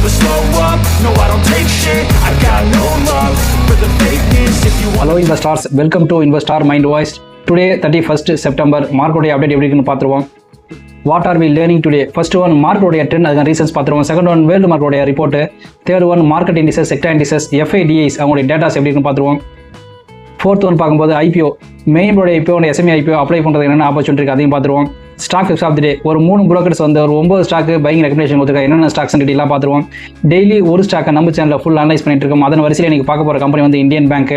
never slow up, no I don't take shit, I got no love for the fakeness. If you want. Hello investors, welcome to Investor Mind Voice. Today 31st September market update எப்படி இருக்குன்னு பார்த்துருவோம். What are we learning today? First one market trend அதுக்கான reasons பார்த்துருவோம். Second one world market report. Third one market indices, sector indices, FIDIs அவங்களுடைய datas எப்படி இருக்குன்னு பார்த்துருவோம். Fourth one பார்க்கும்போது IPO, main board IPO and SME IPO apply பண்ணுறது என்னென்ன opportunity இருக்குது அதையும் பார்த்துருவோம். ஸ்டாக் டிப்ஸ் ஆஃப் தி டே, ஒரு 3 புரோக்கர்ஸ் வந்து ஒரு 9 ஸ்டாக்கு பையிங் ரெக்கமெண்டேஷன் கொடுத்துருக்காங்க. என்னென்ன ஸ்டாக்ஸ் டீட்டெயிலாக பார்த்துருவோம். டெய்லி ஒரு ஸ்டாக்கை நம்ம சேனலில் ஃபுல் அனலைஸ் பண்ணிட்டு இருக்கோம். அதன் வரிசையில் நீங்கள் பார்க்க போகிற கம்பெனி வந்து இந்தியன் பேங்க்.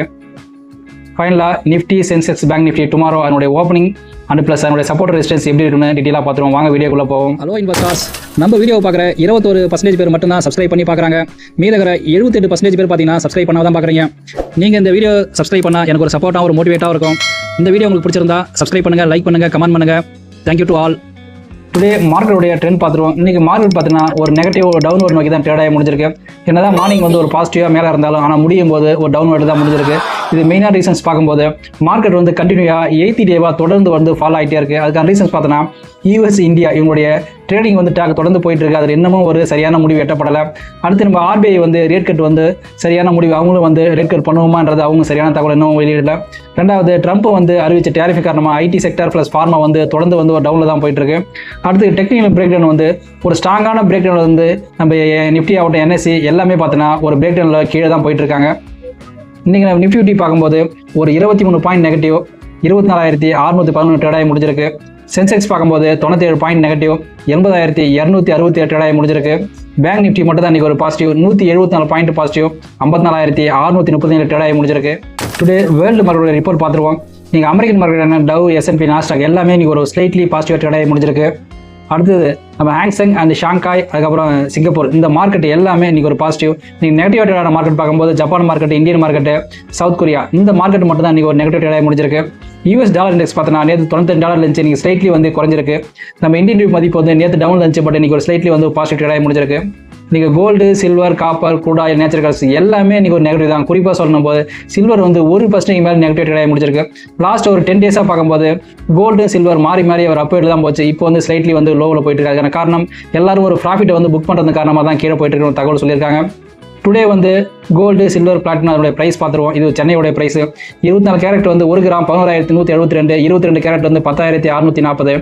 ஃபைனலாக Nifty, Sensex, bank Nifty tomorrow அதனுடைய ஓப்பனிங் அண்ட் ப்ளஸ் அதனுடைய சப்போர்ட் ரெசிஸ்டன்ஸ் எப்படி இருக்குன்னு டீட்டெயிலாக பார்த்துருவோம். வாங்க வீடியோக்குள்ளே போவோம். ஹலோ இன்வெஸ்டர்ஸ், நம்ம வீடியோ பார்க்குற 21% பேர் மட்டும் தான் சப்ஸ்கிரைப் பண்ணி பார்க்குறாங்க. மீதகிற 78% பேர் பார்த்தீங்கன்னா சப்ஸ்கிரைப் பண்ணால் தான் பார்க்குறீங்க. நீங்கள் இந்த வீடியோ சப்ஸ்கிரைப் பண்ணால் எனக்கு ஒரு சப்போர்ட்டாக ஒரு மோட்டிவேட்டாக இருக்கும். இந்த வீடியோ உங்களுக்கு பிடிச்சிருந்தா சப்ஸ்கிரைப் பண்ணுங்கள், லைக் பண்ணுங்கள், கமெண்ட் பண்ணுங்கள். Thank you to all. டுடே மார்க்கெட்டுடைய ட்ரெண்ட் பார்த்துருவோம். இன்றைக்கி மார்க்கெட் பார்த்தீங்கன்னா ஒரு நெகட்டிவ் ஒரு டவுன்வர்ட் நோக்கி தான் ட்ரேட் ஆகி முடிஞ்சிருக்கு. என்னதான் மார்னிங் வந்து ஒரு பாசிட்டிவாக மேலே இருந்தாலும் ஆனால் முடியும் போது ஒரு டவுன்வர்ட் தான் முடிஞ்சிருக்கு. இது மெயினாக ரீசன்ஸ் பார்க்கும்போது மார்க்கெட் வந்து கண்டினியூவாக 8th டேவாக தொடர்ந்து வந்து ஃபாலோ ஆகிட்டே இருக்குது. அதுக்கான ரீசன்ஸ் பார்த்தோன்னா US இந்தியா இவங்களுடைய ட்ரேடிங் வந்து தொடர்ந்து போயிட்டு இருக்கு. அதில் இன்னமும் ஒரு சரியான முடிவு எட்டப்படலை. அடுத்து நம்ம RBI வந்து ரேட் கட் வந்து சரியான முடிவு அவங்களும் வந்து ரேட் கட் பண்ணுவோமான்றது அவங்க சரியான தகவல் இன்னும் வெளியிடல. ரெண்டாவது ட்ரம்ப் வந்து அறிவிச்ச டேரிஃப் காரணமாக IT செக்டர் ப்ளஸ் ஃபார்மா வந்து தொடர்ந்து வந்து ஒரு டவுனில் தான் போயிட்டு இருக்கு. அடுத்து டெக்னிக்கல் பிரேக் டவுன் வந்து ஒரு ஸ்ட்ராங்கான பிரேக் டவுன் வந்து நம்ம நிஃப்டி ஆகட்டும் NSE எல்லாமே பார்த்தோன்னா ஒரு பிரேக் டவுனில் கீழே தான் போயிட்டு இருக்காங்க. இன்றைக்கி நம்ம நிஃப்டி பார்க்கும்போது ஒரு 23 பாயிண்ட் நெகட்டிவ் 24,611 ட்ரேட் ஆகி முடிஞ்சிருக்கு. சென்செக்ஸ் பார்க்கும்போது 97 பாயிண்ட் நெகட்டிவ் 80,267 ட்ரேட் ஆகி முடிஞ்சிருக்கு. பேங்க் நிஃப்டி மட்டும் தான் இன்றைக்கி ஒரு பாசிட்டிவ் 174 பாயிண்ட் பாசிட்டிவ் 54,637 ட்ரேட் ஆகி முடிஞ்சிருக்கு. டுடே வேர்ல்டு மார்க்கெட் ரிப்போர்ட் பார்த்துருவோம். நீங்கள் அமெரிக்கன் மார்க்கெட்டான டவ், S&P, நாஸ்டாக் எல்லாமே இன்றைக்கி ஒரு ஸ்லைட்லி பாசிட்டிவ் ட்ரேட் ஆகி முடிஞ்சிருக்கு. அடுத்தது நம்ம ஹாங்செங் அண்ட் ஷாங்காய் அதுக்கப்புறம் சிங்கப்பூர் இந்த மார்க்கெட் எல்லாமே இன்றைக்கி ஒரு பாசிட்டிவ். நீங்கள் நெகட்டிவ் ட்ரேடான மார்க்கெட் பார்க்கும்போது Japan market, Indian market, south Korea இந்த மார்க்கெட் மட்டும் தான் இன்றைக்கி ஒரு நெகட்டிவ் ட்ரேடாக முடிஞ்சிருக்கு. US டாலர் இண்டெக்ஸ் பார்த்தோன்னா நேற்று $92 இருந்துச்சு, இன்றைக்கி ஸ்லைட்லி வந்து குறைஞ்சிருக்கு. நம்ம இந்தியன் ரூபி மதிப்பு வந்து நேற்று டவுன் இருந்துச்சு, பட் இன்றைக்கி ஒரு ஸ்லைட்லி வந்து பாசிட்டிவ் ட்ரேடாக முடிஞ்சிருக்கு. நீங்கள் gold, silver, copper, crude oil, natural gas எல்லாமே இன்றைக்கி ஒரு நெகட்டிவ் தான். குறிப்பாக சொல்லணும் போது சில்வர் வந்து 1% மேலே நெகட்டிவ் ட்ரேடாக முடிஞ்சிருக்கு. லாஸ்ட் ஒரு 10 டேஸாக பார்க்கும்போது கோல்டு, சில்வர் மாறி ஒரு அப்டேட் தான் போச்சு. இப்போ வந்து ஸ்லைட்லி வந்து லோவில் போயிட்டு இருக்காங்க. அதுக்கான காரணம் எல்லாரும் ஒரு ப்ராஃபிட்டை வந்து புக் பண்ணுறது காரணமாக தான் கீழே போயிட்டு இருக்கிற தகவல் சொல்லியிருக்காங்க. டுடே வந்து கோல்டு, சில்வர், பிளாட்டினம் அதோடைய ப்ரைஸ் பார்த்துருவோம். இது சென்னையோட ப்ரைஸ் 24 கேரட் வந்து 1 கிராம் 11,172, 22 கேரட் வந்து 10,640,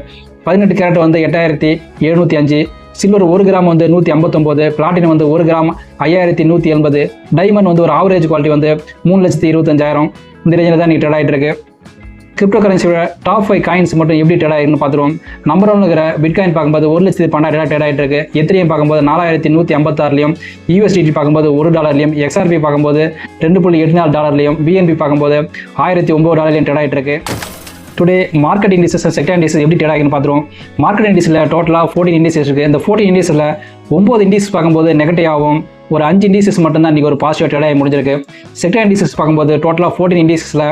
18 கேரட் வந்து 8,705, சில்வர் 1 கிராம் வந்து 159, பிளாட்டினம் வந்து 1 கிராம் 5,180, டைமண்ட் வந்து ஒரு ஆவரேஜ் குவாலிட்டி வந்து 3,25,000 இந்த ரேஞ்சில் தான் ட்ரேட் ஆகிட்டு இருக்கு. கிரிப்டோ கரன்சியோட டாப் 5 காயின்ஸ் மட்டும் எப்படி ட்ரேட் ஆகிருக்குன்னு பார்த்துருவோம். நம்பர் 1 இருக்கிற பிட்காயின் பார்க்கும்போது 1,12,000 ட்ரேட் ஆகிட்டு இருக்கு. எத்திரியம் பார்க்கும்போது 4,156, USDT பார்க்கும்போது $1, XRP பார்க்கும்போது $2.84, BNB பார்க்கும்போது $1,009 ட்ரேட் ஆகிட்டு இருக்கு. Today market indices, sector indices எப்படி ட்ரேட் ஆகின்னு பார்த்துருவோம். மார்க்கெட் இண்டிஸில் டோட்டலாக 14 இண்டிசஸ் இருக்குது. இந்த 14 இண்டிஸில் 9 இண்டிசஸ் பார்க்கும்போது நெகட்டிவ் ஆகும். ஒரு 5 இண்டிசஸ் மட்டும் தான் இன்றைக்கி ஒரு பாசிட்டிவ் ட்ரேட் ஆகி முடிஞ்சிருக்கு. செக்டர் இண்டிசஸ் பார்க்கும்போது டோட்டலாக 14 இண்டிசஸில்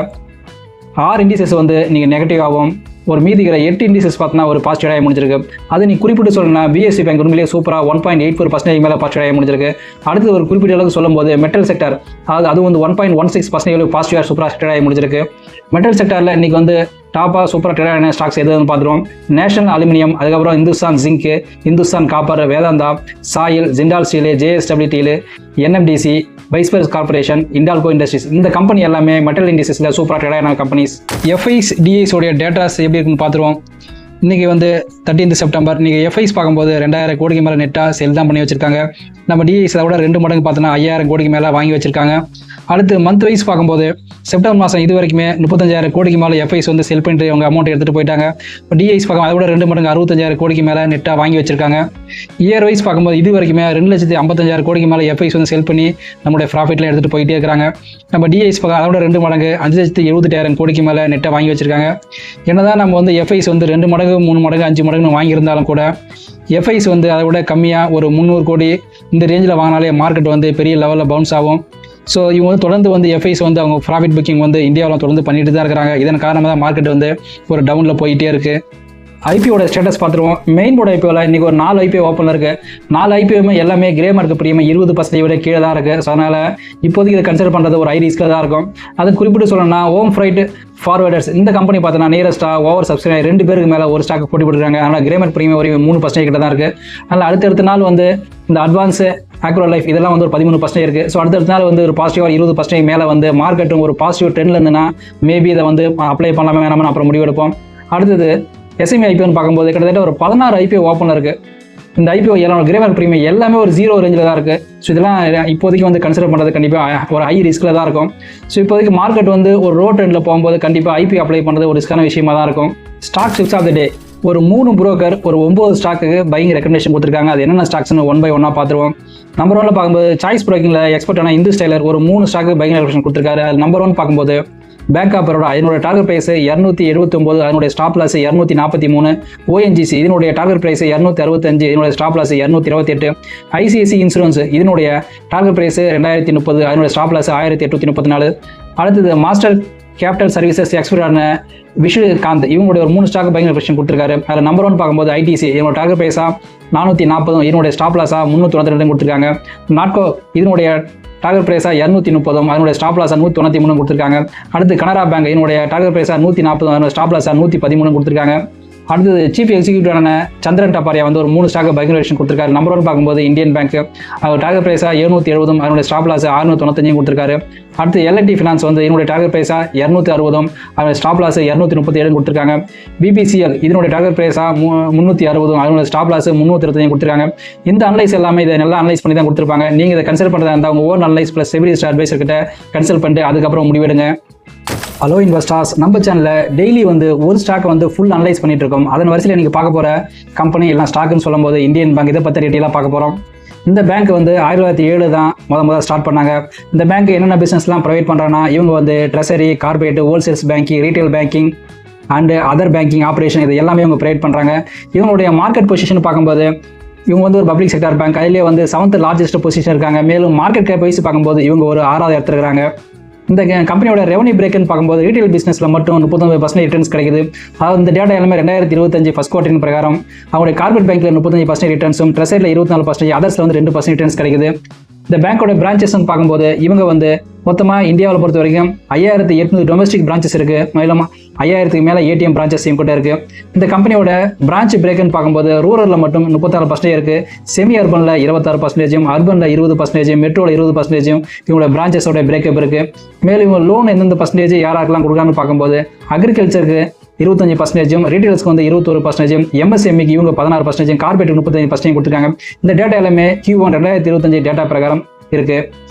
6 இண்டிசஸ் வந்து நீங்கள் நெகட்டிவ் ஆகும். ஒரு மீதிக்கிற 8 இண்டிசஸ் பார்த்தீங்கன்னா ஒரு பாசிட்டிவ் ஆகி முடிஞ்சிருக்கு. அது நீ குறிப்பிட்டு சொல்லணும்னா BSE பேங்க் உண்மையிலேயே சூப்பராக 1.84% மேலே பாசிட்டிவ் ஆகி முடிஞ்சிருக்கு. அடுத்து ஒரு குறிப்பிட்ட அளவுக்கு சொல்லும்போது மெட்டல் செக்டர் அது வந்து 1.16% பாசிட்டிவாக சூப்பராக ட்ரேட் ஆகி முடிஞ்சிருக்கு. மெட்டல் செக்டரில் இன்றைக்கி வந்து டாப்பாக சூப்பராக ட்ரேட் ஆகின ஸ்டாக்ஸ் எதுன்னு பார்த்துருவோம். நேஷனல் அலுமினியம், அதுக்கப்புறம் Hindustan zinc, Hindustan copper, Vedanta, SAIL, Jindal steel, JSW steel, NMDC, வைஸ்பர்ஸ் கார்பரேஷன், இண்டால்கோ இண்டஸ்ட்ரீஸ் இந்த கம்பெனி எல்லாமே மெட்டல் இண்டஸ்ட்ரீஸில் சூப்பராக ட்ரேட் ஆகின கம்பெனிஸ். FIDIs உடைய டேட்டாஸ் எப்படி இருக்குன்னு பார்த்துருவோம். இன்றைக்கி வந்து 13th செப்டம்பர். இன்றைக்கி FIs பார்க்கும்போது 2,000 கோடிக்கு மேலே நெட்டாக செல் தான் பண்ணி வச்சுருக்காங்க. நம்ம DIs விட 2 மடங்கு பார்த்தோன்னா 5,000 கோடிக்கு மேலே வாங்கி வச்சுருக்காங்க. அடுத்து மந்த் வைஸ் பார்க்கும்போது செப்டம்பர் மாதம் இது வரைக்குமே 35,000 கோடிக்கு மேலே FIs வந்து செல் பண்ணிட்டு அவங்க அமௌண்ட் எடுத்துகிட்டு போயிட்டாங்க. இப்போ DIs பார்க்கும் அதை விட 2 மடங்கு 65,000 கோடிக்கு மேலே நெட்டாக வாங்கி வச்சிருக்காங்க. இயர் வைஸ் பார்க்கும்போது இது வரைக்குமே 2,55,000 கோடிக்கு மேலே FIs வந்து செல் பண்ணி நம்மளுடைய ப்ராஃபிட்டில் எடுத்துகிட்டு போயிட்டே இருக்கிறாங்க. நம்ம DIs பார்க்க அதை விட 2 மடங்கு 5,78,000 கோடிக்கு மேலே நெட்டாக வாங்கி வச்சிருக்காங்க. என்னதான் நம்ம வந்து FIs வந்து 2 மடங்கு 3 மடங்கு 5 மடங்குன்னு வாங்கியிருந்தாலும் கூட FIs வந்து அதை விட கம்மியாக ஒரு 300 கோடி இந்த ரேஞ்சில் வாங்கினாலே மார்க்கெட் வந்து பெரிய லெவலில் பவுன்ஸ் ஆகும். ஸோ இவங்க வந்து தொடர்ந்து வந்து FIs வந்து அவங்க ப்ராஃபிட் புக்கிங் வந்து இந்தியாவில் தொடர்ந்து பண்ணிட்டு தான் இருக்கிறாங்க. இதன் காரணமாக தான் மார்க்கெட் வந்து ஒரு டவுனில் போயிட்டே இருக்குது. ஐபிஓட ஸ்டேட்டஸ் பார்த்துருவோம். மெயின் போர்டு ஐபிஓவில் இன்றைக்கி ஒரு 4 ஐபிஓ ஓப்பனில் இருக்குது. 4 ஐபிஓமே எல்லாமே கிரே மார்க் ப்ரீமியம் 20% விட கீழே தான் இருக்குது. ஸோ அதனால் இப்போதைக்கு இதை கன்சிடர் பண்ணுறது ஒரு ஹை ரிஸ்கில் தான் இருக்கும். அது குறிப்பிட்டு சொல்லணும்னா ஹோம் ஃப்ரைட் ஃபார்வர்டர்ஸ் இந்த கம்பெனி பார்த்தோன்னா நியரஸ்ட்டாக ஓவர் சப்ஸ்கிரைப் 2 பேருக்கு மேலே ஒரு ஸ்டாக் போட்டி போட்டுருக்காங்க. அதனால் கிரே மார்க் ப்ரீமியம் ஒரு 3% கிட்ட தான் இருக்குது. அதனால் அடுத்தடுத்த நாள் வந்து இந்த அட்வான்ஸு ஆக்ரோ லைஃப் இதெல்லாம் வந்து ஒரு 13% இருக்குது. ஸோ அடுத்த நாள் வந்து ஒரு பாசிட்டிவாக 20% மேலே வந்து மார்க்கெட்டும் ஒரு பாசிட்டிவ் ட்ரெண்டில் இருந்துன்னா மேபி இதை வந்து அப்ளை பண்ணலாமா வேணாமல் அப்புறம் முடிவெடுப்போம். அடுத்தது எஸ்எம்இ ஐபிஓன்னு பார்க்கும்போது கிட்டத்தட்ட ஒரு 16 ஐபிஓ ஓப்பனில் இருக்குது. இந்த ஐபிஓ எல்லாம் கிரேவர் ப்ரீமியம் எல்லாமே ஒரு 0 ரேஞ்சில் தான் இருக்குது. ஸோ இதெல்லாம் இப்போதைக்கு வந்து கன்சிடர் பண்ணுறது கண்டிப்பாக ஒரு ஹை ரிஸ்கில் தான் இருக்கும். ஸோ இப்போதைக்கு மார்க்கெட் வந்து ஒரு ரோ ட்ரெண்டில் போகும்போது கண்டிப்பாக ஐபிஓ அப்ளை பண்ணுறது ஒரு ரிஸ்கான விஷயமா தான் இருக்கும். ஸ்டாக் டிப்ஸ் ஆஃப் த டே. ஒரு 3 புரோக்கர் ஒரு 9 ஸ்டாக்குக்கு பையிங் ரெக்கமெண்டேஷன் கொடுத்துருக்காங்க. அது என்னென்ன ஸ்டாக்ஸ்னு 1 by 1 பார்த்துருவோம். நம்பர் 1 பார்க்கும்போது சாய்ஸ் ப்ரோக்கிங்கில் எக்ஸ்பர்ட்டான இந்து ஸ்டைலர் ஒரு 3 ஸ்டாக்கு பையிங் ரெக்கமெண்டேஷன் கொடுத்துருக்காரு. அது நம்பர் 1 பார்க்கும்போது பேங்க் ஆஃப் பரோடா, இதனுடைய டார்கெட் பிரைஸ் 279, அதனுடைய ஸ்டாப் லாஸ் 243. ஓஎன்ஜிசி இதனுடைய டார்கெட் பிரைஸ் 265, இதனுடைய ஸ்டாப் லாஸ் 228. ஐசிஐசி இன்சூரன்ஸ் இதனுடைய டார்கெட் பிரைஸ் 2030, அதனுடைய ஸ்டாப் லாஸ் 1834. அடுத்தது மாஸ்டர் கேபிட்டல் சர்வீசஸ் எக்ஸ்பர்ட்டான விஷுகாந்த் இவங்களுடைய ஒரு 3 ஸ்டாக் பையிங் ரெக்கமெண்டேஷன் கொடுத்துருக்காரு. அதில் நம்பர் 1 பார்க்கும்போது ஐடிசி இதனோட டார்கெட் பிரைஸா 440, இதனுடைய ஸ்டாப் லாஸா 392 கொடுத்துருக்காங்க. நாட்கோ இதனுடைய டார்கெட் பிரைஸா 230, அதனுடைய ஸ்டாப் லாஸா 193 கொடுத்துருக்காங்க. அடுத்து கனரா பேங்க் இதனுடைய டார்கெட் பிரைஸா 140, அதனுடைய ஸ்டாப் லாஸா 113 கொடுத்துருக்காங்க. அடுத்தது சீஃப் எக்ஸிக்யூட்டிவான சந்திரன் டப்பாரியா வந்து ஒரு 3 ஸ்டாக் பையிங் ரெக்கமெண்டேஷன் கொடுத்துருக்காரு. நம்பர் 1 பார்க்கும்போது இந்தியன் பேங்க், அவர் டார்கெட் பிரைஸா 770, அதனுடைய ஸ்டாப் லாஸ் 695 கொடுத்துருக்காரு. அடுத்து எல்என்டி ஃபினான்ஸ் வந்து இதனுடைய டார்கெட் பிரைஸா 260, அதனுடைய ஸ்டாப் லாஸ் 237 கொடுத்துருக்காங்க. பிபிசிஎல் இதனுடைய டார்கெட் பிரைஸா 360, அதனுடைய ஸ்டாப் லாஸ் 325 கொடுத்துருக்காங்க. இந்த அனலைஸ் எல்லாமே இதை நல்லா அனலைஸ் பண்ணி தான் கொடுத்துருப்பாங்க. நீங்கள் இதை கன்சல்ட் பண்ணுறதா இருந்தால் உங்கள் own analyse plus SEBI advisor கிட்ட கன்சல்ட் பண்ணிட்டு அதுக்கப்புறம் முடிவெடுங்க. ஹலோ இன்வெஸ்டர்ஸ், நம்ம சேனலில் டெய்லி வந்து ஒரு ஸ்டாக் வந்து ஃபுல் அனலைஸ் பண்ணிட்டு இருக்கோம். அதன் வரிசையில் நீங்கள் பார்க்க போகிற கம்பெனி எல்லாம் ஸ்டாக்குன்னு சொல்லும்போது இந்தியன் பேங்க் இதை பற்றி டீட்டெயிலாக பார்க்க போகிறோம். இந்த பேங்க் வந்து 1907 தான் முதல் ஸ்டார்ட் பண்ணாங்க. இந்த பேங்க் என்னென்ன பிஸ்னஸ்லாம் ப்ரொவைட் பண்ணுறாங்கன்னா இவங்க வந்து treasury, corporate, wholesales banking, retail banking and other banking operation இது எல்லாமே இவங்க ப்ரொவைட் பண்ணுறாங்க. இவங்களுடைய மார்க்கெட் பொசிஷன் பார்க்கும்போது இவங்க வந்து ஒரு பப்ளிக் செக்டார் பேங்க், அதிலே வந்து 7th லார்ஜஸ்ட் பொசிஷன் இருக்காங்க. மேலும் மார்க்கெட் கேப் வைஸ் பார்க்கும்போது இவங்க ஒரு 6வது இடத்துல இருக்கிறாங்க. இந்த கம்பெனியோட ரெவன்யூ பிரேக்னு பார்க்கும்போது ரீட்டைல் பிஸ்னஸில் மட்டும் 39% ரிட்டர்ன்ஸ் கிடைக்குது. அதாவது இந்த டேட்டா எல்லாமே 2025 ஃபர்ஸ்ட் குவார்டரின் பிரகாரம். அவங்களுடைய கார்பரேட் பேங்க்கில் 35% ரிட்டர்ன்ஸும், ட்ரெஸரியில் 24%, அதர்ஸில் வந்து 2% ரிட்டர்ன்ஸ் கிடைக்குது. இந்த பேங்க்கோட பிரான்ச்சஸ்ன்னு பார்க்கும்போது இவங்க வந்து மொத்தமாக இந்தியாவில் பொறுத்த வரைக்கும் 5800 டொமஸ்டிக் பிரான்ச்சஸ் இருக்குது. மேலும் 5000க்கு மேலே ஏடிஎம் பிரான்ச்சஸ் கூட இருக்குது. இந்த கம்பெனியோட பிரான்ச் பிரேக்குன்னு பார்க்கும்போது ரூரலில் மட்டும் 36% இருக்குது, செமி அர்பனில் 26%, அர்பனில் 20%, மெட்ரோவில் 20% இவங்களோட பிரான்ச்சஸோட பிரேக்கப் இருக்குது. மேலும் இவங்க லோன் எந்தெந்த பர்சன்டேஜ் யாராருக்கெல்லாம் கொடுக்குறாங்கன்னு பார்க்கும்போது அக்ரிகல்ச்சருக்கு 25%, ரீட்டைல்ஸ்க்கு வந்து 21%, எம்எஸ்எம்இக்கு இவங்க 16%, கார்பரேட்டுக்கு 35% கொடுத்துருக்காங்க. இந்த டேட்டா எல்லாமே Q1 2025 டேட்டா பிரகாரம் இருக்குது.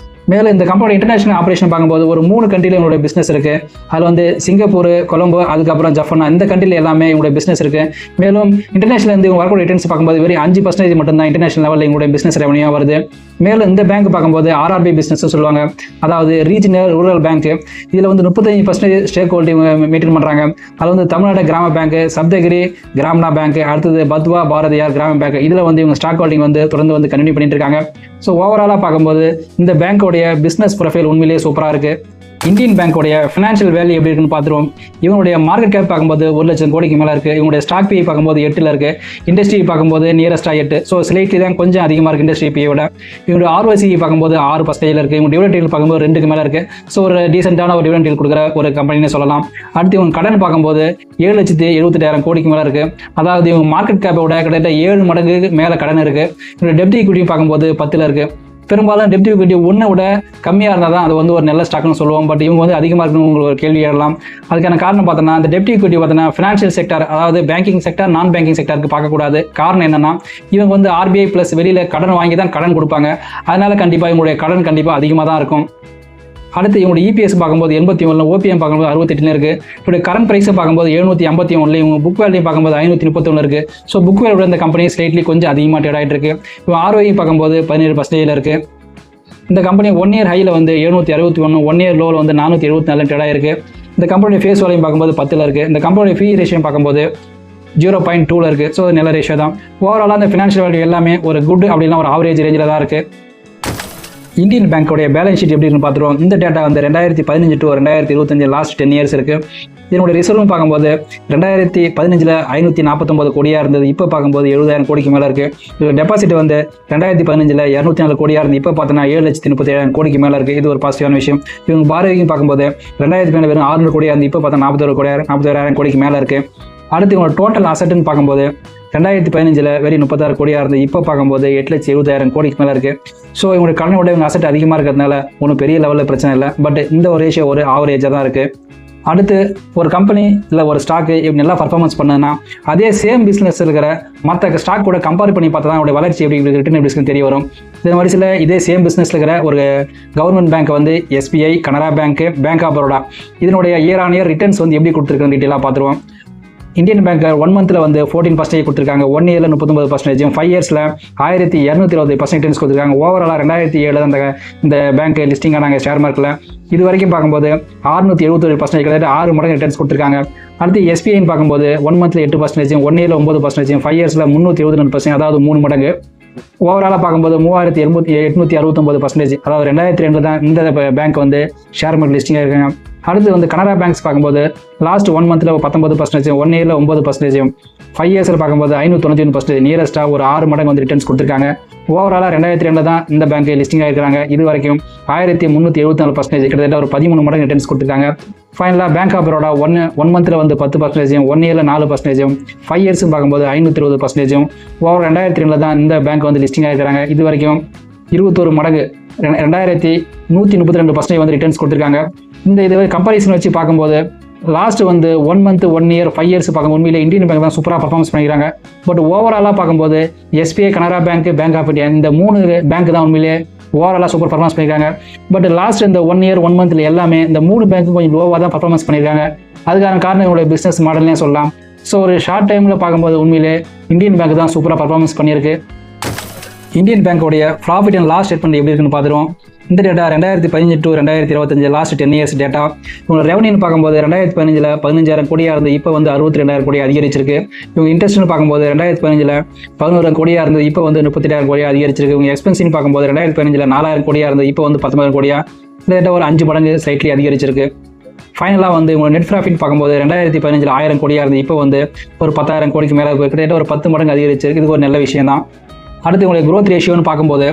மேலும் இந்த கம்பெனியோட இன்டர்நேஷனல் ஆப்ரேஷன் பார்க்கும்போது ஒரு 3 கண்ட்ரியில் இவங்களோட பிஸ்னஸ் இருக்குது. அதில் வந்து சிங்கப்பூர், கொலம்போ, அதுக்கப்புறம் ஜப்பான், இந்த கண்ட்ரியில் எல்லாமே இவங்களுடைய பிஸ்னஸ் இருக்குது. மேலும் இன்டர்நேஷனல் வந்து இவங்க வரக்கூடிய ரிட்டர்ன்ஸ் பார்க்கும்போது வெறும் 5% மட்டும்தான் இன்டர்நேஷனல் லெவலில் இவங்களுடைய பிஸ்னஸ் ரெவன்யூ வருது. மேலும் இந்த பேங்க் பார்க்கும்போது RRB பிஸ்னஸ் சொல்லுவாங்க, அதாவது ரீஜனல் ரூரல் பேங்க். இதில் வந்து 35% ஸ்டேக் ஹோல்டிங் மெயின்டைன் பண்ணுறாங்க. அதில் வந்து தமிழ்நாடு கிராம பேங்க், சப்தகிரி கிராமனா பேங்க், அடுத்தது பத்வா பாரதியார் கிராம பேங்க், இதில் வந்து இவங்க ஸ்டாக் ஹோல்டிங் வந்து தொடர்ந்து வந்து கண்டினியூ பண்ணிட்டு இருக்காங்க. ஸோ ஓவராலாக பார்க்கும்போது இந்த பேங்க்கோடைய பிஸ்னஸ் ப்ரொஃபைல் உண்மையிலேயே சூப்பராக இருக்குது. இந்தியன் பேங்க்கோடைய ஃபினான்ஷியல் வேல்யூ எப்படி இருக்குன்னு பார்த்துருவோம். இவங்களுடைய மார்க்கெட் கேப் பார்க்கும்போது 1 லட்சம் கோடிக்கு மேலே இருக்குது. இவங்களுடைய ஸ்டாக் பிஐ பார்க்கும்போது 8ல் இருக்குது. இண்டஸ்ட்ரி பார்க்கும்போது நியரஸ்ட்டாக 8. ஸோ ஸ்லைட்லி தான் கொஞ்சம் அதிகமாக இருக்குது இண்டஸ்ட்ரி பிஐயோட. இவங்களுடைய ROCE பார்க்கும்போது 6% இருக்குது. இவங்க டிவிடெண்ட் டீல் பார்க்கும்போது 2க்கு மேலே இருக்குது. ஸோ ஒரு டீசென்ட்டான ஒரு டிவிடெண்ட் டீல் கொடுக்குற ஒரு கம்பெனின்னு சொல்லலாம். அடுத்து இவங்க கடன் பார்க்கும்போது 7,78,000 கோடிக்கு மேலே இருக்குது. அதாவது இவங்க மார்க்கெட் கேப்போட கிட்டத்தட்ட 7 மடங்கு மேலே கடன் இருக்குது. இவங்க டெப்ட் ஈக்விட்டி பார்க்கும்போது 10ல் இருக்குது. பெரும்பாலும் டெப்ட் ஈக்விட்டி 1 விட கம்மியாக இருந்தால் தான் அது வந்து ஒரு நல்ல ஸ்டாக்னு சொல்லுவோம். பட் இவங்க வந்து அதிகமாக இருக்குன்னு உங்களுக்கு ஒரு கேள்வி ஏறலாம். அதுக்கான காரணம் பார்த்தோன்னா இந்த டெப்ட் ஈக்விட்டி பார்த்தோன்னா ஃபினான்ஷியல் செக்டர், அதாவது பேங்கிங் செக்டர், நான் பேங்கிங் செக்டருக்கு பார்க்கக்கூடாது. காரணம் என்னன்னா இவங்க வந்து RBI ப்ளஸ் வெளியில் கடன் வாங்கி தான் கடன் கொடுப்பாங்க. அதனால கண்டிப்பாக இவங்களுடைய கடன் கண்டிப்பாக அதிகமாக தான் இருக்கும். அடுத்து இவங்களுடைய EPS பார்க்கும்போது 81, OPM பார்க்கும்போது 68 இருக்குது. இப்படி கரண்ட் ப்ரைஸை பார்க்கும்போது 751, இவங்க புக் வேல்யூ பார்க்கும்போது 531 இருக்குது. ஸோ புக் வேல்யூட இந்த கம்பெனி ஸ்லைட்லி கொஞ்சம் அதிகமாக ட்ரேட் ஆகிட்டு இருக்கு. இப்போ ROE பார்க்கும்போது 17% இருக்குது. இந்த கம்பெனி 1 இயர் ஹையில் வந்து 761, 1 இயர் லோவில் வந்து 474 ட்ரேட் ஆகிருக்கு. இந்த கம்பெனியோட ஃபேஸ் வேல்யூ பார்க்கும்போது 10ல் இருக்குது. இந்த கம்பெனியோட ஃபீ ரேஷியோ பார்க்கும்போது 0.2ல் இருக்குது. ஸோ நல்ல ரேஷியோ தான். ஓவராலாக இந்த ஃபினான்ஷியல் வேல்யூ எல்லாமே ஒரு குட் அப்படின்னா ஒரு ஆவரேஜ் ரேஞ்சில் தான் இருக்குது. இந்தியன் பேங்க்கோடைய பேலன்ஸ் ஷீட் எப்படி இருக்குன்னு பார்த்துருவோம். இந்த டேட்டா வந்து 2015 to 2025 லாஸ்ட் 10 இயர்ஸ் இருக்குது. இதனுடைய ரிசர்வும் பார்க்கும்போது 2015 549 கோடியாக இருந்தது. இப்போ பார்க்கும்போது 70,000 கோடிக்கு மேலே இருக்குது. இது டெபாசிட் வந்து 2015 204 கோடியாக இருந்தது. இப்போ பார்த்தோன்னா 7,37,000 கோடிக்கு மேலே இருக்குது. இது ஒரு பாசிட்டிவான விஷயம். இவங்க பாரோவிங் பார்க்கும்போது 2000 வெறும் 600 கோடியாக இருந்து இப்போ பார்த்தா 41,000 கோடிக்கு மேலே இருக்குது. அடுத்து இவங்க டோட்டல் அசட்டுன்னு பார்க்கும்போது 2015 வெறும் 36 கோடியாக இருந்து இப்போ பார்க்கும்போது 8,70,000 கோடிக்கு மேலே இருக்குது. ஸோ இவங்களுடைய கடனோட இவங்க அசெட் அதிகமாக இருக்கிறதுனால ஒன்றும் பெரிய லெவலில் பிரச்சனை இல்லை. பட் இந்த ஒரு ரேஷியோ ஒரு ஆவரேஜாக தான் இருக்குது. அடுத்து ஒரு கம்பெனி இல்லை ஒரு ஸ்டாக்கு இப்படி நல்லா பர்ஃபார்மன்ஸ் பண்ணுதுன்னா அதே சேம் பிஸ்னஸ் இருக்கிற மற்ற ஸ்டாக் கூட கம்பேர் பண்ணி பார்த்தா தான் அவருடைய வளர்ச்சி எப்படி ரிட்டர்ன் எப்படி தெரிய வரும். இதே வரிசையில் இதே சேம் பிஸ்னஸில் இருக்கிற ஒரு கவர்மெண்ட் பேங்க் வந்து SBI, Canara bank, bank of Baroda இதனுடைய இயர் ஆன் இயர் ரிட்டர்ன்ஸ் வந்து எப்படி கொடுத்துருக்குன்னு டீட்டெயிலாக பார்த்துருவோம். இந்தியன் பேங்க் 1 மந்த்தில் வந்து 14% கொடுத்துருக்காங்க, 1 இயரில் 39%, 5 இயர்ஸில் 1220% ரிட்டர்ன்ஸ் கொடுத்துருக்காங்க. ஓவராலாக 2007 இந்த பேங்க் லிஸ்டிங் ஆனாங்க ஷேர் மார்க்கில். இது வரைக்கும் பார்க்கும்போது 671% கிட்டத்தட்ட 6 மடங்கு ரிட்டர்ன்ஸ் கொடுத்துருக்காங்க. அடுத்து SBIன்னு பார்க்கும்போது 1 மந்த்தில் 8%, 1 இயரில் 9%, 5 இயர்ஸில் 322%, அதாவது 3 மடங்கு. ஓவராலாக பார்க்கும்போது 3869%, அதாவது 2002 தான் இந்த பேங்க் வந்து ஷேர் மார்க்கெட் லிஸ்டிங்காக இருக்காங்க. அடுத்து வந்து கனரா பேங்க்ஸ் பார்க்கும்போது லாஸ்ட் 1 மந்த்தில் 19%, 1 இயரில் 9%, 5 இயர்ஸில் பார்க்கும்போது 591%, நியரஸ்ட்டாக ஒரு 6 மடங்கு வந்து ரிட்டர்ன்ஸ் கொடுத்துருக்காங்க. ஓவராலாக 2002 தான் இந்த பேங்க் லிஸ்டிங்காக இருக்கிறாங்க. இது வரைக்கும் 1374%, கிட்டத்தட்ட ஒரு 13 மடங்கு ரிட்டர்ன்ஸ் கொடுத்துருக்காங்க. ஃபைனலாக பேங்க் ஆஃப் பரோடா 1 மந்த்தில் வந்து 10%, 1 இயரில் 4%, 5 இயர்ஸும் பார்க்கும்போது 520%. ஓவர் 2002 தான் இந்த பேங்க் வந்து லிஸ்டிங்காக இருக்கிறாங்க. இது வரைக்கும் 21 மடங்கு 2132% வந்து ரிட்டர்ன்ஸ் கொடுத்துருக்காங்க. இந்த இது கம்பேரிசன் வச்சு பார்க்கும்போது லாஸ்ட் வந்து 1 மந்த், 1 இயர், 5 இயர்ஸ் பார்க்கும் உண்மையிலே இந்தியன் பேங்க் தான் சூப்பராக பர்ஃபார்மன்ஸ் பண்ணிக்கிறாங்க. பட் ஓவராலாக பார்க்கும்போது SBI, Canara bank, bank of India இந்த 3 பேங்க் தான் உண்மையிலே ஓவராலாக சூப்பர் பர்ஃபார்மன்ஸ் பண்ணியிருக்காங்க. பட் லாஸ்ட் இந்த 1 இயர், 1 மந்த்தில் எல்லாமே இந்த 3 பேங்க்கும் கொஞ்சம் லோவாக தான் பர்ஃபார்மன்ஸ் பண்ணியிருக்காங்க. அதுக்கான காரணம் இவங்களுடைய பிஸ்னஸ் மாடல்னே சொல்லலாம். ஸோ ஒரு ஷார்ட் டைமில் பார்க்கும்போது உண்மையிலே இந்தியன் பேங்க் தான் சூப்பராக பர்ஃபார்மன்ஸ் பண்ணியிருக்கு. இந்தியன் பேங்கோடைய ப்ராஃபிட் அண்ட் லாஸ் ஸ்டேட்மெண்ட் எப்படி இருக்குன்னு பார்த்துருவோம். இந்த data 2015 to 2025 last 10 years data. இவங்க ரெவன்யூன்னு பார்க்கும்போது 2015 15,000 கோடியாக இருந்து இப்போ வந்து 62,000 கோடி அதிகரிச்சிருக்கு. இவங்க இன்ட்ரெஸ்ட்னு பார்க்கும்போது 2015 11,000 கோடியாக இருந்து இப்போ வந்து 38,000 கோடியாக அதிகரிச்சிருக்கு. இவங்க எக்ஸ்பென்ஸ்னு பார்க்கும்போது 2015 4,000 கோடியாக இருந்து இப்போ வந்து 19,000 கோடியாக, கிட்டத்தட்ட ஒரு 5 மடங்கு ஸ்லைட்லி அதிகரிச்சிருக்கு. ஃபைனலாக வந்து இவங்க நெட் ப்ராஃபிட் பார்க்கும்போது 2015 1000 கோடியாக இருந்து இப்போ வந்து ஒரு 10,000 கோடிக்கு மேலே கிட்டத்தட்ட ஒரு 10 மடங்கு அதிகரிச்சிருக்கு. இது ஒரு நல்ல விஷயம் தான். அடுத்து இவங்களுடைய க்ரோத் ரேஷியோன்னு பார்க்கும்போது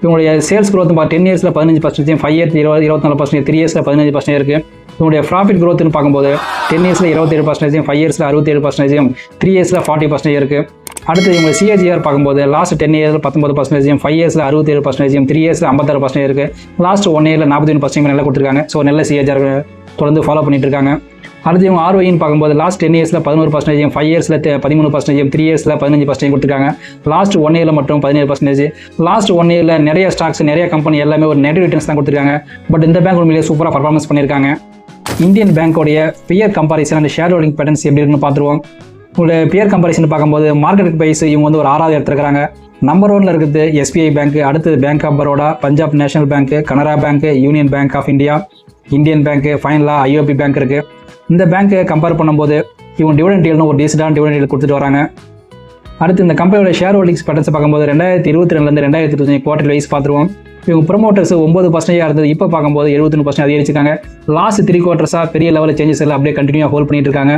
இவங்களுடைய சேல்ஸ் க்ரோத் 10 இயர்ஸில் 15%, 5 இயர்ஸ் 24%, 3 இயர்ஸில் 15% இருக்குது. இவங்களுடைய ப்ராஃபிட் க்ரோத்னு பார்க்கும்போது 10 இயர்ஸில் 27%, 5 இயர்ஸில் 67%, 3 இயர்ஸில் 40% இருக்குது. அடுத்து இவங்க CAGR பார்க்கும்போது லாஸ்ட் 10 இயர்ஸில் 19%, 5 இயர்ஸில் 67%, 3 இயர்ஸில் 56% இருக்குது. லாஸ்ட் 1 இயரில் 41% நல்லா கொடுத்துருக்காங்க. ஸோ நல்ல CAGR தொடர்ந்து ஃபாலோ பண்ணிட்டு இருக்காங்க. அடுத்து இவங்க ROIன்னு பார்க்கும்போது லாஸ்ட் 10 இயர்ஸில் 11%, 5 இயர்ஸில் 13%, 3 இயர்ஸில் 15% கொடுத்துருக்காங்க. லாஸ்ட் 1 இயரில் மட்டும் 17%. லாஸ்ட் 1 இயரில் நிறைய ஸ்டாக்ஸ், நிறைய கம்பெனி எல்லாமே ஒரு நெகட்டிவ் ரிட்டர்ன்ஸ் தான் கொடுத்துருக்காங்க. பட் இந்த பேங்க் உண்மையிலேயே சூப்பராக பர்ஃபார்மன்ஸ் பண்ணியிருக்காங்க. இந்தியன் பேங்கோடைய peer comparison and share holding patterns எப்படி இருக்குன்னு பார்த்துருவோம். உங்களுடைய பியர் கம்பாரிசன் பார்க்கும்போது மார்க்கெட் ப்ரைஸ் இவங்க வந்து ஒரு 6வது எடுத்துருக்காங்க. நம்பர் 1ல் இருக்குது SBI பேங்க், அடுத்து bank of Baroda, Punjab national bank, Canara bank, union bank of India, Indian bank, ஃபைனலாக IOB பேங்க் இருக்குது. இந்த பேங்க்கை கம்பேர் பண்ணும்போது இவங்க டிவிடெண்ட் ஈல்ட்னு ஒரு டீசெண்டான டிவிடெண்ட் ஈல்ட் கொடுத்துட்டு வராங்க. அடுத்து இந்த கம்பெனியோட ஷேர் ஹோல்டிங்ஸ் பேட்டர்ன்ஸ் பார்க்கும்போது 2022 2025 குவார்டர் வைஸ் பார்த்துருவோம். இவங்க ப்ரொமோட்டர்ஸ் 9% இருந்தது, இப்போ பார்க்கும்போது 73% அதிகரிச்சிருக்காங்க. லாஸ்ட் 3 குவார்ட்டர்ஸாக பெரிய லெவலில் சேஞ்சஸ் எல்லாம் அப்படியே கண்டினியூ ஹோல்ட் பண்ணிட்டு இருக்காங்க.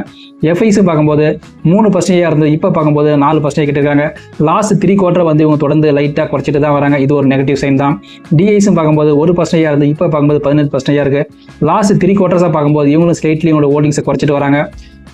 FIs பார்க்கும்போது 3% இருந்தது, இப்போ பார்க்கும்போது 4% கிட்ட இருக்காங்க. லாஸ்ட் 3 குவார்ட்டர் வந்து இவங்க தொடர்ந்து லைட்டாக குறைச்சிட்டு தான் வராங்க. இது ஒரு நெகட்டிவ் சைன் தான். DIஸும் பார்க்கும்போது 1% இருந்தது, இப்போ பார்க்கும்போது 18% இருக்குது. லாஸ்ட் 3 குவார்ட்டர்ஸாக பார்க்கும்போது இவங்களும் ஸ்லைட்லி இவங்களோட ஹோல்டிங்ஸை குறைச்சிட்டு வராங்க.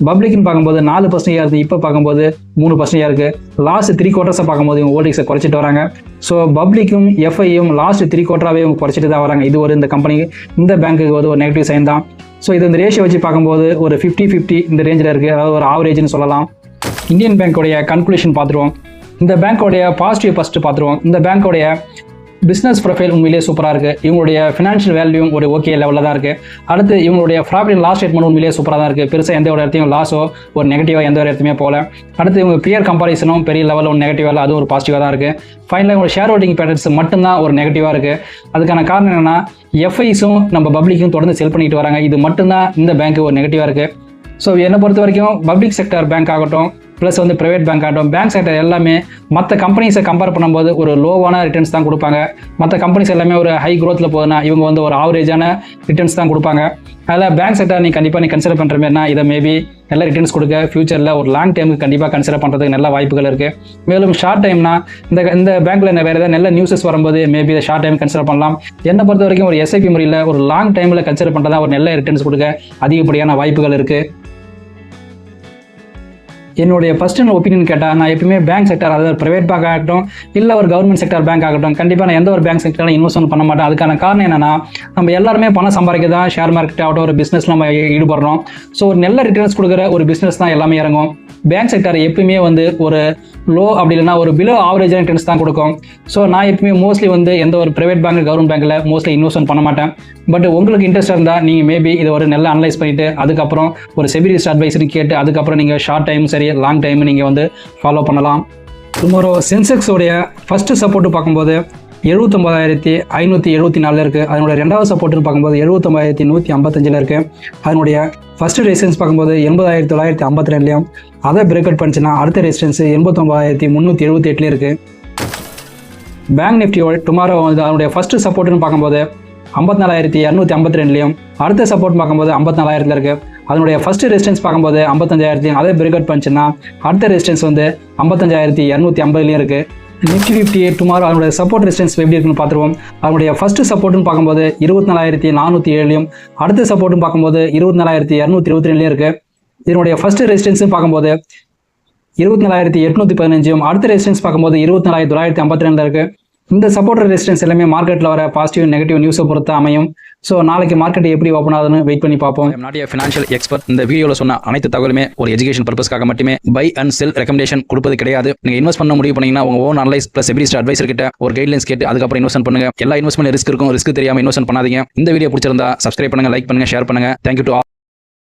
பப்ளிக்னு பார்க்கும்போது 4% இருக்குது, இப்போ பார்க்கும்போது 3% இருக்குது. லாஸ்ட் 3 குவார்ட்டர்ஸை பார்க்கும்போது இவங்க ஹோல்டிங்ஸை குறைச்சிட்டு வராங்க. ஸோ பப்ளிக்கும் FIயும் லாஸ்ட் 3 குவார்ட்டராகவே இவங்க குறைச்சிட்டு தான் வராங்க. இது ஒரு இந்த கம்பெனி, இந்த பேங்க்குக்கு வந்து ஒரு நெகட்டிவ் சைன் தான். ஸோ இது இந்த ரேஷியோ வச்சு பார்க்கும்போது ஒரு 50-50 இந்த ரேஞ்சில் இருக்குது, அதாவது ஒரு ஆவரேஜ்னு சொல்லலாம். இந்தியன் பேங்க்கோடைய கன்க்ளூஷன் பார்த்துருவோம். இந்த பேங்க்கோடைய பாசிட்டிவ் ஃபஸ்ட்டு பார்த்துருவோம். இந்த பேங்க்கோடைய பிஸ்னஸ் ப்ரொஃபைல் உண்மையிலேயே சூப்பராக இருக்குது. இவங்களுடைய ஃபினான்ஷியல் வேல்யூ ஒரு ஓகே லெவலில் தான் இருக்குது. அடுத்து இவங்களுடைய ப்ராஃபிட் அண்ட் லாஸ் ஸ்டேட்மெண்ட் உண்மையிலேயே சூப்பராக தான் இருக்குது. பெருசாக எந்த ஒரு இடத்தையும் லாஸோ ஒரு நெகட்டிவாக எந்த ஒரு இடத்துமே போகல. அடுத்து இவங்க பியர் கம்பாரிசனும் பெரிய லெவலில் ஒரு நெகட்டிவாக இல்லை, அதுவும் ஒரு பாசிட்டிவாக தான் இருக்குது. ஃபைனலாக இவங்க ஷேர் ஹோல்டிங் பேட்டர்ன்ஸ் மட்டும்தான் ஒரு நெகட்டிவாக இருக்குது. அதுக்கான காரணம் என்னென்னா FIஸும் நம்ம பப்ளிக்கும் தொடர்ந்து செல் பண்ணிட்டு வராங்க. இது மட்டும்தான் இந்த பேங்க்கு ஒரு நெகட்டிவாக இருக்குது. ஸோ என்னை பொறுத்த வரைக்கும் பப்ளிக் செக்டர் பேங்க் ஆகட்டும், ப்ளஸ் வந்து ப்ரைவேட் பேங்க் ஆகட்டும், பேங்க் செக்டர் எல்லாமே மற்ற கம்பெனிஸை கம்பேர் பண்ணும்போது ஒரு லோவான ரிட்டர்ன்ஸ் தான் கொடுப்பாங்க. மற்ற கம்பெனிஸ் எல்லாமே ஒரு ஹை க்ரோத்தில் போகுதுன்னா இவங்க வந்து ஒரு ஆவரேஜான ரிட்டர்ன்ஸ் தான் கொடுப்பாங்க. அதில் பேங்க் செக்டர் கண்டிப்பாக கன்சிடர் பண்ணுற மாதிரினா இதை மேபி நல்ல ரிட்டர்ன்ஸ் கொடுக்க ஃபியூச்சரில் ஒரு லாங் டைமுக்கு கண்டிப்பாக கன்சிடர் பண்ணுறதுக்கு நல்ல வாய்ப்புகள் இருக்குது. மேலும் ஷார்ட் டைம்னா இந்த பேங்க்கில் வேறு ஏதாவது நல்ல நியூஸஸ் வரும்போது மேபி இதை ஷார்ட் டைம் கன்சிடர் பண்ணலாம். என்னை பொறுத்த வரைக்கும் ஒரு SIP முறையில் ஒரு லாங் டைமில் கன்சிடர் பண்ணுறதா ஒரு நல்ல ரிட்டர்ன்ஸ் கொடுக்க அதிகப்படியான வாய்ப்புகள் இருக்குது. என்னுடைய பர்சனல் ஒப்பீனியன் கேட்டால் நான் எப்பயுமே பேங்க் செக்டர், அதாவது ப்ரைவேட் பேங்க் ஆகட்டும் இல்லை ஒரு கவர்மெண்ட் செக்டர் பேங்க் ஆகட்டும், கண்டிப்பாக நான் எந்த ஒரு பேங்க் செக்டரில் இன்வெஸ்ட்மெண்ட் பண்ண மாட்டேன். அதுக்கான காரணம் என்னன்னா, நம்ம எல்லாருமே பணம் சம்பாதிக்க தான் ஷேர் மார்க்கெட் ஆகட்டும் ஒரு பிஸ்னஸ் நம்ம ஈடுபடுறோம். ஸோ ஒரு நல்ல ரிட்டர்ன்ஸ் கொடுக்குற ஒரு பிஸ்னஸ் தான் எல்லாமே இறங்கும். பேங்க் செக்டர் எப்பயுமே வந்து ஒரு லோ அப்படி இல்லைனா ஒரு பிலோ ஆவரேஜான ரிட்டர்ன்ஸ் தான் கொடுக்கும். ஸோ நான் எப்பயுமே மோஸ்ட்லி வந்து எந்த ஒரு ப்ரைவேட் பேங்க் கவர்மெண்ட் பேங்க்கில் மோஸ்ட்லி இன்வெஸ்ட்மெண்ட் பண்ண மாட்டேன். பட் உங்களுக்கு இன்ட்ரெஸ்ட் இருந்தால் நீங்கள் மேபி இதை ஒரு நல்லா அனலைஸ் பண்ணிவிட்டு அதுக்கப்புறம் ஒரு செபி ரிஸ்க் அட்வைசரி கேட்டு அதுக்கப்புறம் நீங்கள் ஷார்ட் டைம் சரி லாங் டைம் நீங்கள் வந்து ஃபாலோ பண்ணலாம். டுமாரோ சென்செக்ஸோடைய ஃபஸ்ட்டு சப்போர்ட்டு பார்க்கும்போது 79,574 இருக்குது. அதனுடைய ரெண்டாவது சப்போர்ட்டுன்னு பார்க்கும்போது 79,155 இருக்குது. அதனுடைய ஃபஸ்ட்டு ரெசிஸ்டன்ஸ் பார்க்கும்போது 80,952 அதை பிரேக் அவுட் பண்ணிச்சுன்னா அடுத்த ரெசிஸ்டன்ஸ் 89,378 இருக்குது. பேங்க் நிஃப்டியோட டுமாரோ வந்து அதனுடைய ஃபஸ்ட்டு சப்போர்ட்டுன்னு பார்க்கும்போது 54,252 அடுத்த சப்போர்ட் பார்க்கும்போது 54,000 இருக்குது. அதனுடைய ஃபஸ்ட்டு ரெசிஸ்டன்ஸ் பார்க்கும்போது 55,000 அதே பிரேக் அவுட் பண்ணிச்சுன்னா அடுத்த ரெசிஸ்டன்ஸ் வந்து 55,250 இருக்குது. நிஃப்டி 50 டுமாரோ அதனுடைய சப்போர்ட் ரெசிஸ்டன்ஸ் எப்படி இருக்குன்னு பார்த்துருவோம். அதனுடைய ஃபஸ்ட்டு சப்போர்ட்டுன்னு பார்க்கும்போது 24,407 அடுத்த சப்போர்ட்டுன்னு பார்க்கும்போது 24,222 இருக்குது. இதனுடைய ஃபஸ்ட்டு ரெசிஸ்டன்ஸுன்னு பார்க்கும்போது 24,815 அடுத்த ரெசிஸ்டன்ஸ் பார்க்கும்போது 24,952 இருக்குது. இந்த சப்போர்ட் ரெசிஸ்டன்ஸ் எல்லாமே மார்க்கெட்டில் வர பாசிட்டிவ் நெகட்டிவ் நியூஸை பொறுத்து அமையும். ஸோ நாளைக்கு மார்க்கெட் எப்படி ஓப்பன் ஆகுதுன்னு வெயிட் பண்ணி பார்ப்போம். Not a financial expert. இந்த வீடியோவில் சொன்ன அனைத்து தகவலுமே ஒரு எஜுகேஷன் பர்பஸ்க்காக மட்டுமே பை அண்ட் செல் ரெக்கமெண்டேஷன் கொடுப்பது கிடையாது. நீங்கள் இன்வெஸ்ட் பண்ண முடிவு பண்ணீங்கன்னா உங்கள் own analyse plus SEBI risk advisor கிட்ட ஒரு கைட்லைன்ஸ் கேட்டு அதுக்கப்புறம் இன்வெஸ்ட் பண்ணுங்க. எல்லா இன்வெஸ்ட்மெண்ட் ரிஸ்க் இருக்கும். ரிஸ்க் தெரியாமல் இன்வெஸ்ட் பண்ணாதீங்க. இந்த வீடியோ பிடிச்சிருந்தா சப்ஸ்கிரைப் பண்ணுங்க, லைக் பண்ணுங்க, ஷேர் பண்ணுங்க. Thank you to all.